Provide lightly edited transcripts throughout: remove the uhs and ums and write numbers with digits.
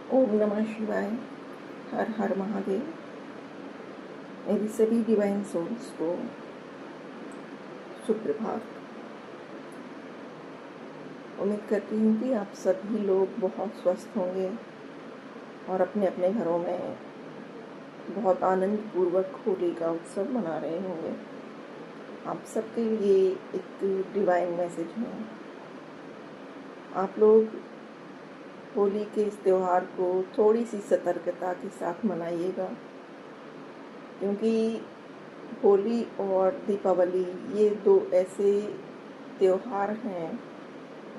ओम नमः शिवाय। हर हर महादेव। मेरी सभी डिवाइन सोल्स को सुप्रभात। उम्मीद करती हूँ कि आप सभी लोग बहुत स्वस्थ होंगे और अपने अपने घरों में बहुत आनंद पूर्वक होली का उत्सव मना रहे होंगे। आप सबके लिए एक डिवाइन मैसेज है। आप लोग होली के इस त्यौहार को थोड़ी सी सतर्कता के साथ मनाइएगा, क्योंकि होली और दीपावली ये दो ऐसे त्यौहार हैं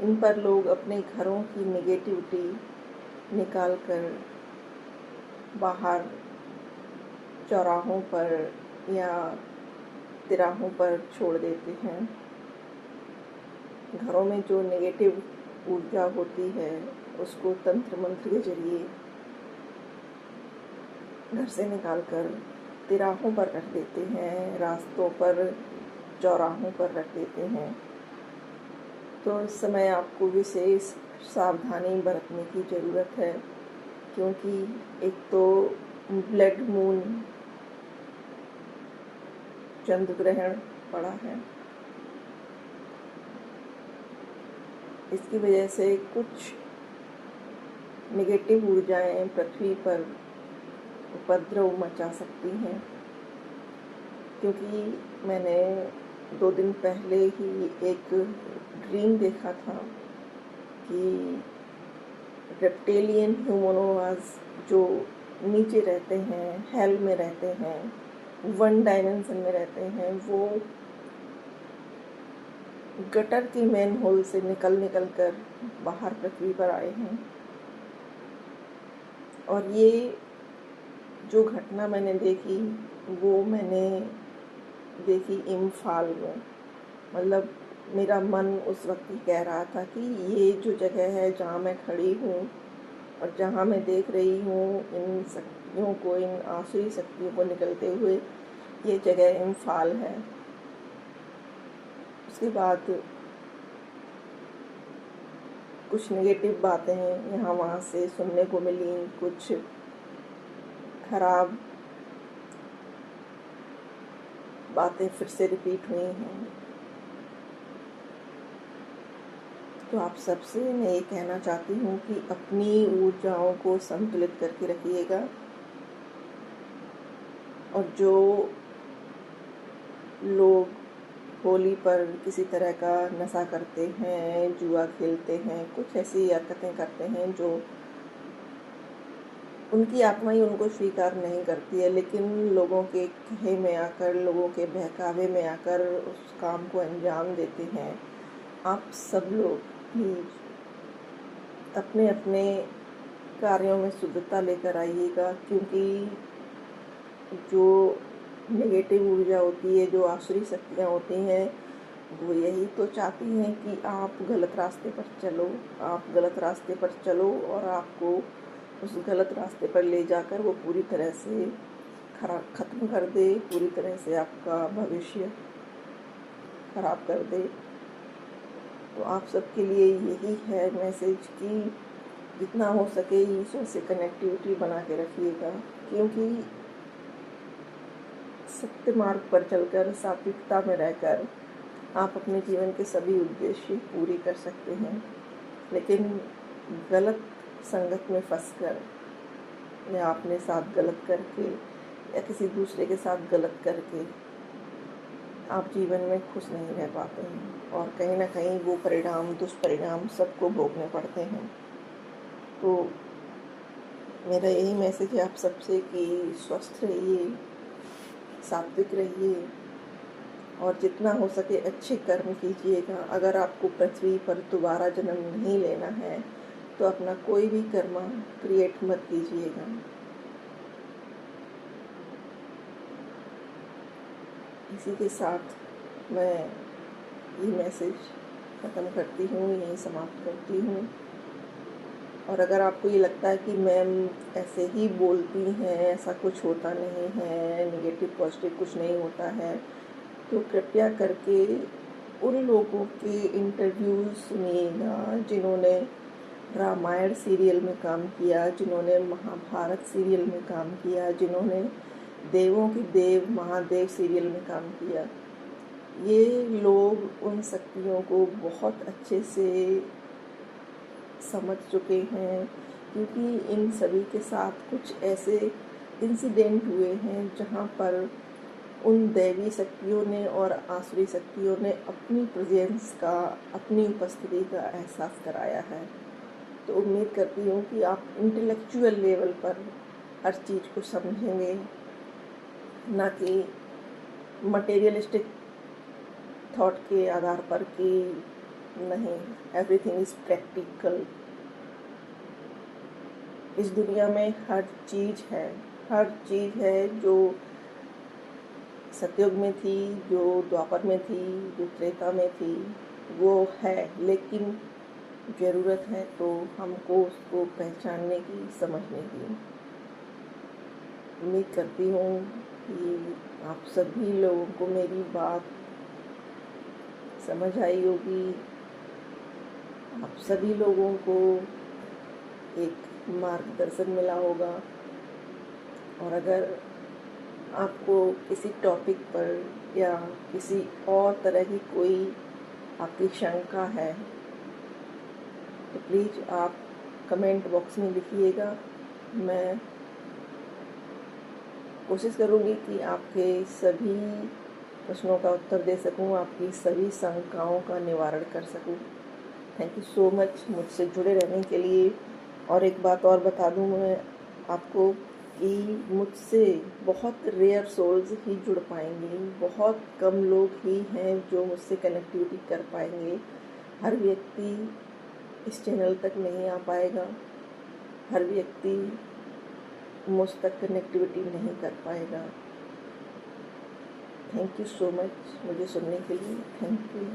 इन पर लोग अपने घरों की नेगेटिविटी निकाल कर बाहर चौराहों पर या तिराहों पर छोड़ देते हैं। घरों में जो नेगेटिव ऊर्जा होती है उसको तंत्र मंत्र के जरिए घर से निकाल कर तिराहों पर रख देते हैं, रास्तों पर, चौराहों पर रख देते हैं। तो इस समय आपको विशेष सावधानी बरतने की ज़रूरत है, क्योंकि एक तो ब्लड मून चंद्र ग्रहण पड़ा है। इसकी वजह से कुछ नेगेटिव ऊर्जाएं पृथ्वी पर उपद्रव मचा सकती हैं। क्योंकि मैंने 2 दिन पहले ही एक ड्रीम देखा था कि रेप्टेलियन ह्यूमनोवाज जो नीचे रहते हैं, हेल में रहते हैं, 1 डायमेंशन में रहते हैं, वो गटर की मेन होल से निकल कर बाहर पृथ्वी पर आए हैं। और ये जो घटना मैंने देखी वो मैंने देखी इम्फाल में। मतलब मेरा मन उस वक्त ही कह रहा था कि ये जो जगह है जहाँ मैं खड़ी हूँ और जहाँ मैं देख रही हूँ इन शक्तियों को, इन आसुरी शक्तियों को निकलते हुए, ये जगह इम्फाल है। उसके बाद कुछ नेगेटिव बातें यहाँ वहाँ से सुनने को मिली, कुछ खराब बातें फिर से रिपीट हुई हैं। तो आप सबसे मैं ये कहना चाहती हूँ कि अपनी ऊर्जाओं को संतुलित करके रखिएगा। और जो लोग होली पर किसी तरह का नशा करते हैं, जुआ खेलते हैं, कुछ ऐसी हरकतें करते हैं जो उनकी आत्मा ही उनको स्वीकार नहीं करती है, लेकिन लोगों के कहे में आकर, लोगों के बहकावे में आकर उस काम को अंजाम देते हैं। आप सब लोग प्लीज अपने अपने कार्यों में शुद्धता लेकर आइएगा, क्योंकि जो नेगेटिव ऊर्जा होती है, जो आसुरी शक्तियाँ होती हैं, वो यही तो चाहती हैं कि आप गलत रास्ते पर चलो, आप गलत रास्ते पर चलो और आपको उस गलत रास्ते पर ले जाकर वो पूरी तरह से ख़त्म कर दे, पूरी तरह से आपका भविष्य खराब कर दे। तो आप सबके लिए यही है मैसेज कि जितना हो सके ईश्वर से कनेक्टिविटी बना के रखिएगा, क्योंकि सत्य मार्ग पर चलकर, सात्विकता में रहकर आप अपने जीवन के सभी उद्देश्य पूरी कर सकते हैं। लेकिन गलत संगत में फंसकर या अपने साथ गलत करके या किसी दूसरे के साथ गलत करके आप जीवन में खुश नहीं रह पाते हैं, और कहीं ना कहीं वो परिणाम, दुष्परिणाम सबको भोगने पड़ते हैं। तो मेरा यही मैसेज है आप सबसे कि स्वस्थ रहिए, सात्विक रहिए और जितना हो सके अच्छे कर्म कीजिएगा। अगर आपको पृथ्वी पर दोबारा जन्म नहीं लेना है तो अपना कोई भी कर्म क्रिएट मत कीजिएगा। इसी के साथ मैं ये मैसेज ख़त्म करती हूँ, यहीं समाप्त करती हूँ। और अगर आपको ये लगता है कि मैम ऐसे ही बोलती हैं, ऐसा कुछ होता नहीं है, नेगेटिव पॉजिटिव कुछ नहीं होता है, तो कृपया करके उन लोगों के इंटरव्यूज़ सुनिएगा जिन्होंने रामायण सीरियल में काम किया, जिन्होंने महाभारत सीरियल में काम किया, जिन्होंने देवों के देव महादेव सीरियल में काम किया, ये लोग उन शक्तियों को बहुत अच्छे से समझ चुके हैं, क्योंकि इन सभी के साथ कुछ ऐसे इंसिडेंट हुए हैं जहाँ पर उन दैवी शक्तियों ने और आसुरी शक्तियों ने अपनी प्रेजेंस का, अपनी उपस्थिति का एहसास कराया है। तो उम्मीद करती हूँ कि आप इंटेलेक्चुअल लेवल पर हर चीज़ को समझेंगे, ना कि मटेरियलिस्टिक थॉट के आधार पर कि नहीं, एवरीथिंग इज़ प्रैक्टिकल। इस दुनिया में हर चीज़ है जो सतयुग में थी, जो द्वापर में थी, जो त्रेता में थी, वो है, लेकिन ज़रूरत है तो हमको उसको पहचानने की, समझने की। उम्मीद करती हूँ कि आप सभी लोगों को मेरी बात समझ आई होगी, आप सभी लोगों को एक मार्गदर्शन मिला होगा। और अगर आपको किसी टॉपिक पर या किसी और तरह की कोई आपकी शंका है तो प्लीज़ आप कमेंट बॉक्स में लिखिएगा। मैं कोशिश करूँगी कि आपके सभी प्रश्नों का उत्तर दे सकूँ, आपकी सभी शंकाओं का निवारण कर सकूँ। थैंक यू सो मच मुझसे जुड़े रहने के लिए। और एक बात और बता दूँ मैं आपको कि मुझसे बहुत रेयर सोल्स ही जुड़ पाएंगे, बहुत कम लोग ही हैं जो मुझसे कनेक्टिविटी कर पाएंगे। हर व्यक्ति इस चैनल तक नहीं आ पाएगा, हर व्यक्ति मुझ तक कनेक्टिविटी नहीं कर पाएगा। थैंक यू सो मच मुझे सुनने के लिए। Thank you.